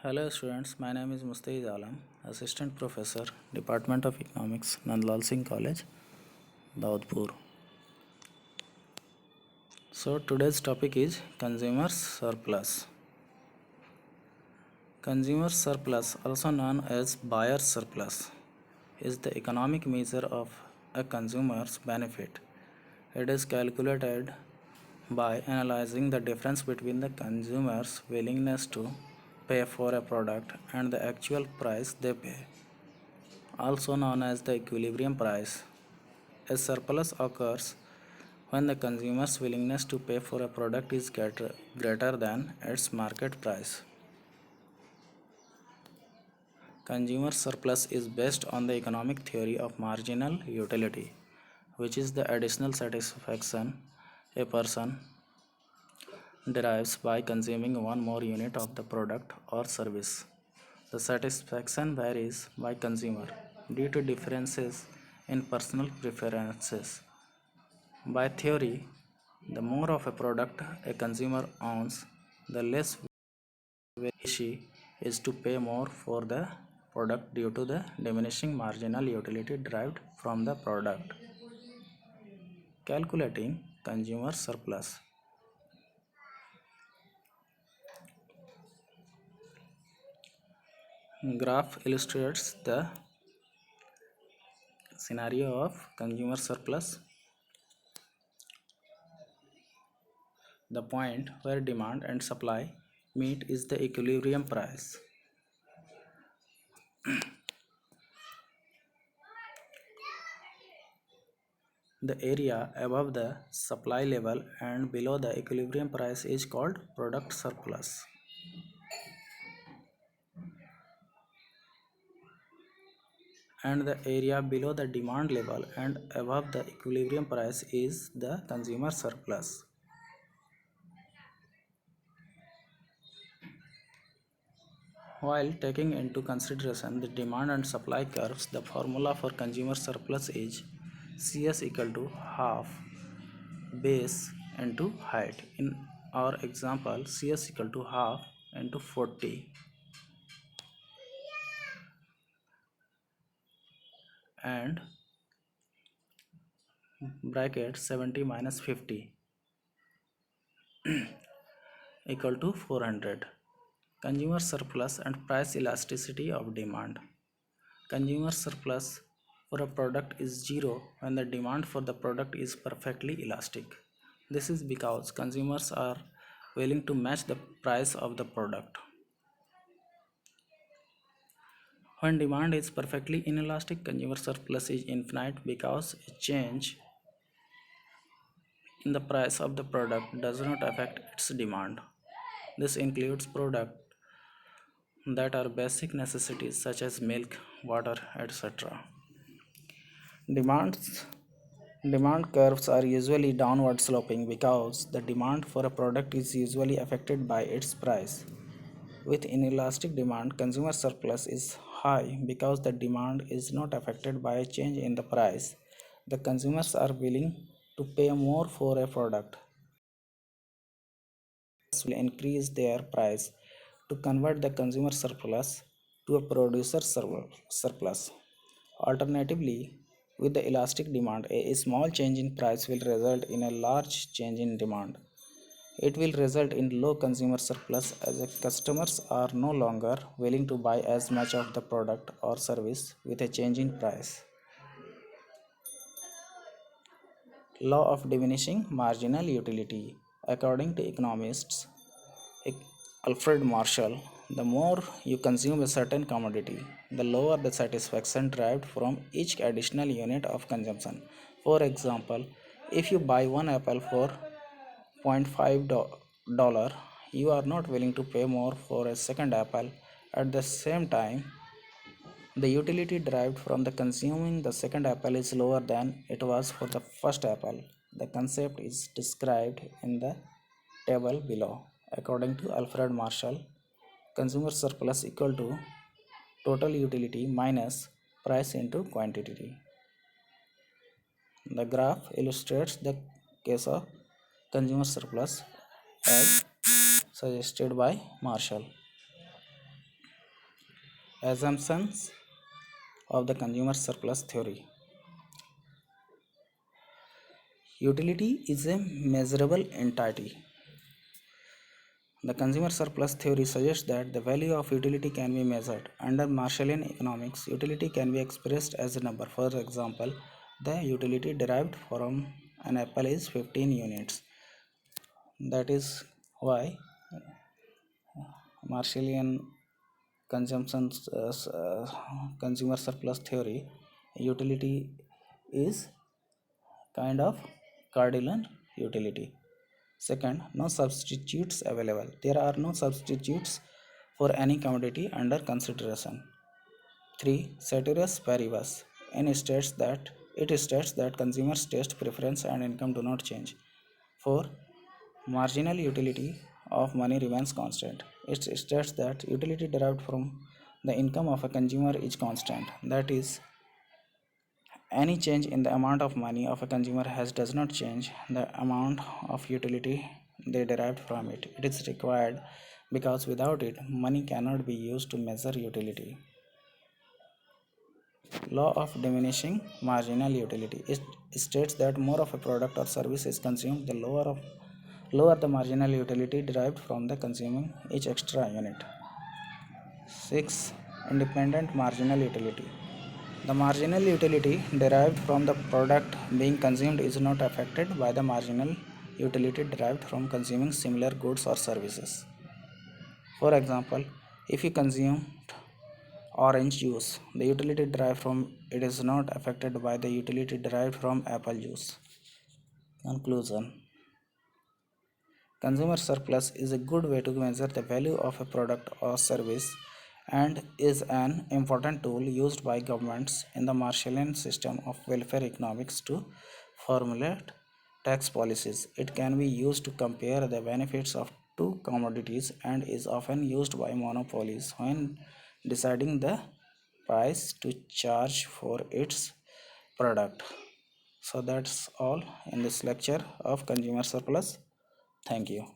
Hello students, my name is Mustaid Alam, Assistant Professor, Department of Economics, Nandlal Singh College, Daudpur. So today's topic is consumer surplus. Consumer surplus, also known as buyer surplus, is the economic measure of a consumer's benefit. It is calculated by analyzing the difference between the consumer's willingness to pay for a product and the actual price they pay, also known as the equilibrium price. A surplus occurs when the consumer's willingness to pay for a product is greater than its market price. Consumer surplus is based on the economic theory of marginal utility, which is the additional satisfaction a person derives by consuming one more unit of the product or service. The satisfaction varies by consumer due to differences in personal preferences. By theory, the more of a product a consumer owns, the less she is to pay more for the product due to the diminishing marginal utility derived from the product. Calculating consumer surplus. Graph illustrates the scenario of consumer surplus. The point where demand and supply meet is the equilibrium price. The area above the supply level and below the equilibrium price is called product surplus. And the area below the demand level and above the equilibrium price is the consumer surplus. While taking into consideration the demand and supply curves, the formula for consumer surplus is CS equal to half base into height. In our example, CS equal to half into 40 and bracket 70 minus 50 equal to 400. Consumer surplus and price elasticity of demand. Consumer surplus for a product is zero when the demand for the product is perfectly elastic. This is because consumers are willing to match the price of the product. When demand is perfectly inelastic, consumer surplus is infinite because a change in the price of the product does not affect its demand. This includes products that are basic necessities such as milk, water, etc. Demands Demand curves are usually downward sloping because the demand for a product is usually affected by its price. With inelastic demand, consumer surplus is high because the demand is not affected by a change in the price. The consumers are willing to pay more for a product. This will increase their price to convert the consumer surplus to a producer surplus. Alternatively, with the elastic demand, a small change in price will result in a large change in demand. It will result in low consumer surplus as the customers are no longer willing to buy as much of the product or service with a change in price. Law of diminishing marginal utility. According to economists Alfred Marshall, the more you consume a certain commodity, the lower the satisfaction derived from each additional unit of consumption. For example, if you buy one apple for $0.5, you are not willing to pay more for a second apple. At the same time, the utility derived from the consuming the second apple is lower than it was for the first apple. The concept is described in the table below. According to Alfred Marshall, consumer surplus equal to total utility minus price into quantity. The graph illustrates the case of consumer surplus as suggested by Marshall. Assumptions of the consumer surplus theory. Utility is a measurable entity. The consumer surplus theory suggests that the value of utility can be measured. Under Marshallian economics, utility can be expressed as a number. For example, the utility derived from an apple is 15 units. That is why Marshallian consumption consumer surplus theory, utility is kind of cardinal utility. Second, no substitutes available. There are no substitutes for any commodity under consideration. 3. Ceteris paribus. It states that consumers' taste, preference, and income do not change. 4. Marginal utility of money remains constant. It states that utility derived from the income of a consumer is constant. That is, any change in the amount of money of a consumer does not change the amount of utility they derived from it. It is required because without it, money cannot be used to measure utility. Law of diminishing marginal utility. It states that more of a product or service is consumed, the lower the marginal utility derived from the consuming each extra unit. 6. Independent marginal utility. The marginal utility derived from the product being consumed is not affected by the marginal utility derived from consuming similar goods or services. For example, if you consume orange juice, the utility derived from it is not affected by the utility derived from apple juice. Conclusion. Consumer surplus is a good way to measure the value of a product or service and is an important tool used by governments in the Marshallian system of welfare economics to formulate tax policies. It can be used to compare the benefits of two commodities and is often used by monopolies when deciding the price to charge for its product. So that's all in this lecture of consumer surplus. Thank you.